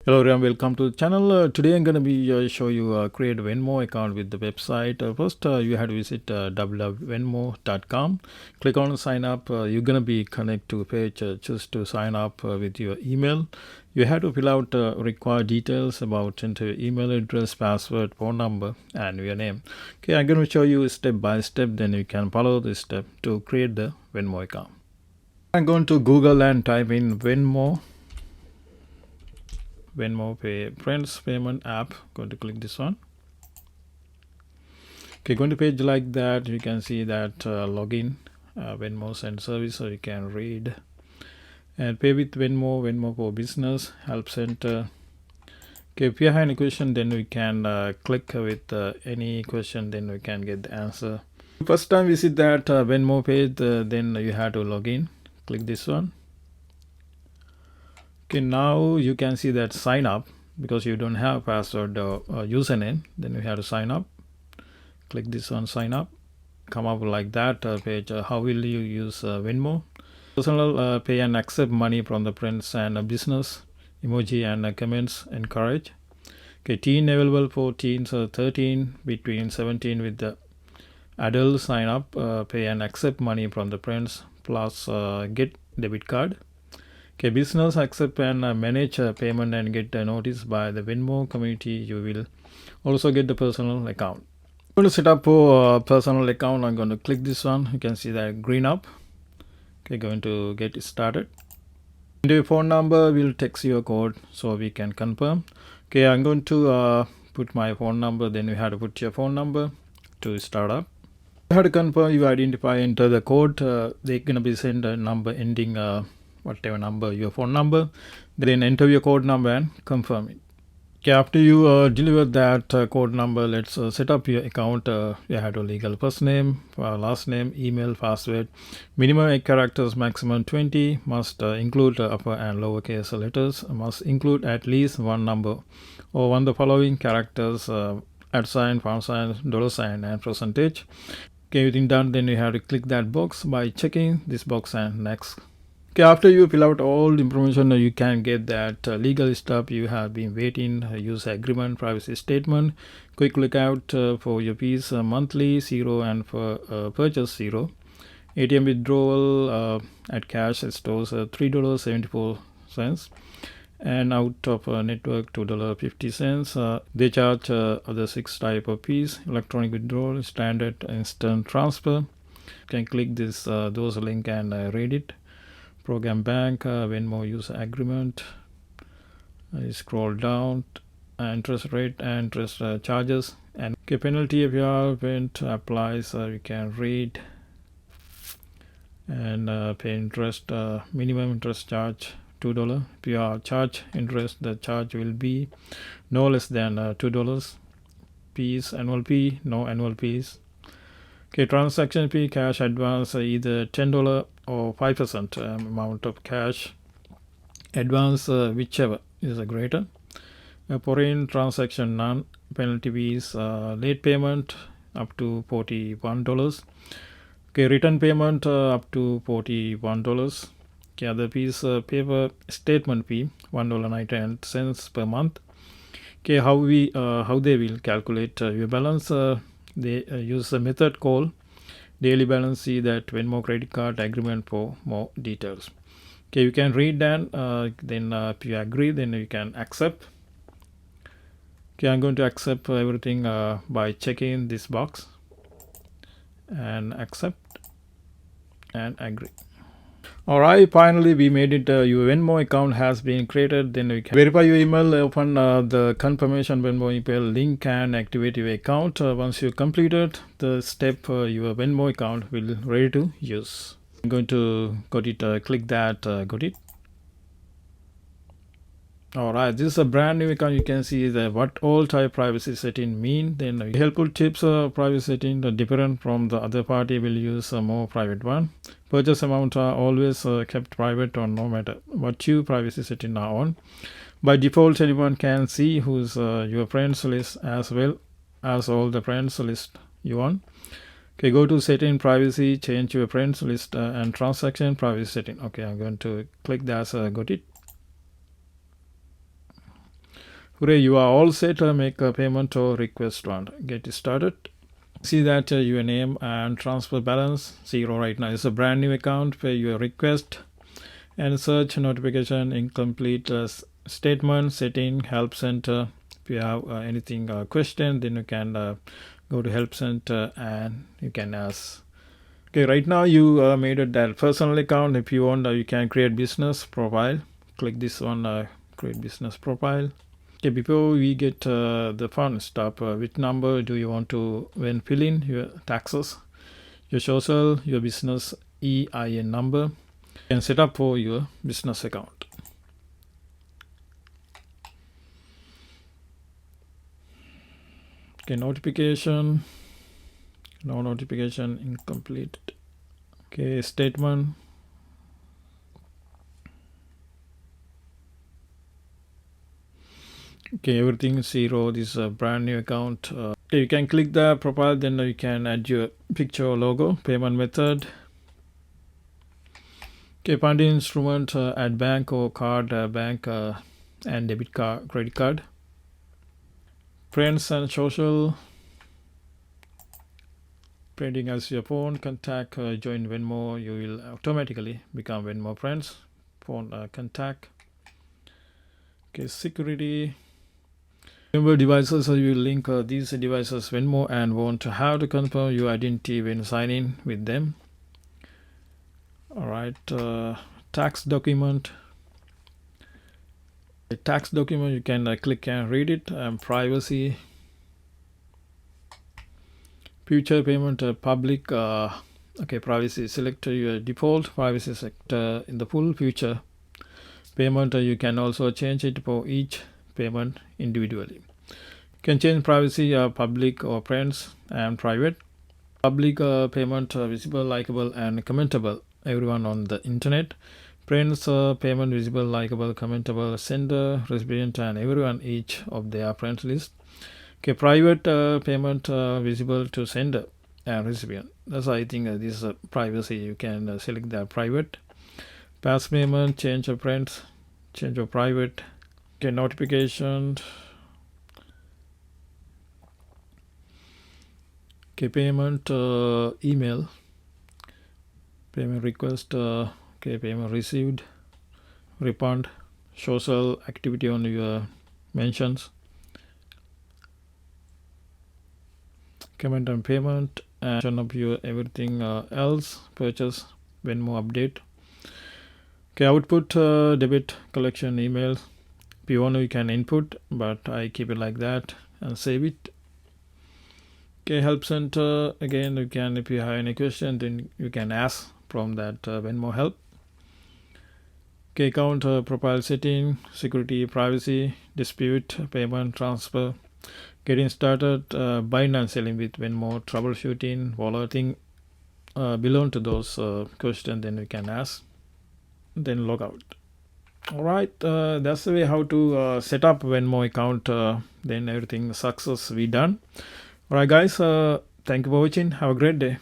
Hello everyone, welcome to the channel. Today I'm going to be show you create a Venmo account with the website. First you have to visit www.venmo.com. Click on sign up. You're going to be connect to a page. Choose to sign up with your email. You have to fill out required details about enter your email address, password, phone number, and your name. Okay, I'm going to show you step by step. Then you can follow this step to create the Venmo account. I'm going to Google and type in Venmo Pay Friends Payment app. Going to click this one. Okay, going to page like that. You can see that login Venmo send service, so you can read and pay with Venmo for business, help center. Okay, if you have any question, then we can click with any question, then we can get the answer. First time visit that Venmo page, then you have to log in. Click this one. Okay, now you can see that sign up because you don't have password or username. Then you have to sign up. Click this on sign up. Come up like that page. How will you use Venmo? Personal pay and accept money from the friends and business. Emoji and comments encourage. Okay, teen available for teens 13 between 17 with the adult. Sign up, pay and accept money from the friends plus get debit card. Okay, business accept and manage payment and get notice by the Venmo community. You will also get the personal account. I'm going to set up a personal account. I'm going to click this one. You can see that green up. Okay, going to get started. Into your phone number, we'll text your code so we can confirm. Okay, I'm going to put my phone number. Then you have to put your phone number to start up. You have to confirm, you identify, enter the code. They're going to be sent a number ending whatever number, your phone number. Then enter your code number and confirm it. Okay, after you deliver that code number, let's set up your account. You have to legal first name, last name, email, password. Minimum 8 characters, maximum 20. Must include upper and lowercase letters. Must include at least one number or one of the following characters: at sign, pound sign, dollar sign, and percentage. Okay, everything done. Then you have to click that box by checking this box and next. Okay, after you fill out all the information, you can get that legal stuff you have been waiting, user agreement, privacy statement, quick lookout for your fees monthly 0 and for purchase 0, ATM withdrawal at cash stores $3.74 and out of network $2.50. They charge other 6 type of fees: electronic withdrawal, standard, instant transfer. You can click this those link and read it. Program bank, Venmo user agreement. Scroll down, interest rate and interest charges, and okay, penalty if your event applies. You can read and pay interest. Minimum interest charge $2. If you are charge interest, the charge will be no less than $2. Fees, annual fee, no annual fees. Okay, transaction fee, cash advance, either $10 or 5% amount of cash advance, whichever is greater. Foreign transaction, none. Penalty fees, late payment up to $41. Okay, return payment up to $41. Okay, other fees, paper statement fee $1.99 per month. Okay, how they will calculate your balance? They use a method called daily balance. See that Venmo credit card agreement for more details. Okay, you can read that. Then if you agree, then you can accept. Okay, I'm going to accept everything by checking this box and accept and agree. Alright, finally we made it. Your Venmo account has been created. Then you can verify your email, open the confirmation Venmo email link and activate your account. Once you completed the step, your Venmo account will ready to use. I'm going to got it, click that, got it. Alright, this is a brand new account. You can see that what all type privacy setting mean. Then helpful tips, privacy setting different from the other party will use a more private one. Purchase amount are always kept private on no matter what you privacy setting are on. By default, anyone can see who's your friends list as well as all the friends list you on. Okay, go to setting privacy, change your friends list and transaction privacy setting. Okay, I'm going to click that, got it. Hooray, you are all set. Make a payment or request one. Get started. See that your name and transfer balance 0 right now. It's a brand new account. Pay your request and search notification incomplete statement setting help center. If you have anything question, then you can go to help center and you can ask. Okay, right now you made that personal account. If you want, you can create business profile. Click this one, create business profile. Okay, before we get the fun stuff, which number do you want to when fill in your taxes, your social, your business EIN number, you can set up for your business account. Okay, notification, no notification, incomplete. Okay, statement. Okay, everything is 0. This is a brand new account. Okay, you can click the profile, then you can add your picture or logo. Payment method. Okay, funding instrument, add bank or card, bank and debit card, credit card. Friends and social. Printing as your phone. Contact, join Venmo. You will automatically become Venmo friends. Phone contact. Okay, security. Remember devices, you will link these devices Venmo and want to have to confirm your identity when signing with them. Alright, tax document. The tax document, you can click and read it. Privacy. Future payment, public. Okay, privacy. Select your default privacy sector in the full future payment. You can also change it for each payment individually. You can change privacy, public or friends, and private. Public payment, visible, likable, and commentable. Everyone on the internet. Friends payment, visible, likable, commentable, sender, recipient, and everyone each of their friends list. Okay, private payment, visible to sender and recipient. That's I think this is privacy. You can select the private. Pass payment, change of friends, change of private. Okay, notification. Okay, payment, email. Payment request. Okay, payment received. Refund. Social activity on your mentions. Comment on payment and turn up your everything else. Purchase. Venmo update. Okay, output, debit collection email. If you want, you can input, but I keep it like that and save it. Okay, help center. Again, you can, if you have any question, then you can ask from that Venmo help. Okay, account profile setting, security, privacy, dispute, payment, transfer. Getting started, buying and selling with Venmo, troubleshooting, walleting, belong to those questions, then you can ask, then log out. Alright, that's the way how to set up Venmo account, then everything success we done. Alright guys, thank you for watching. Have a great day.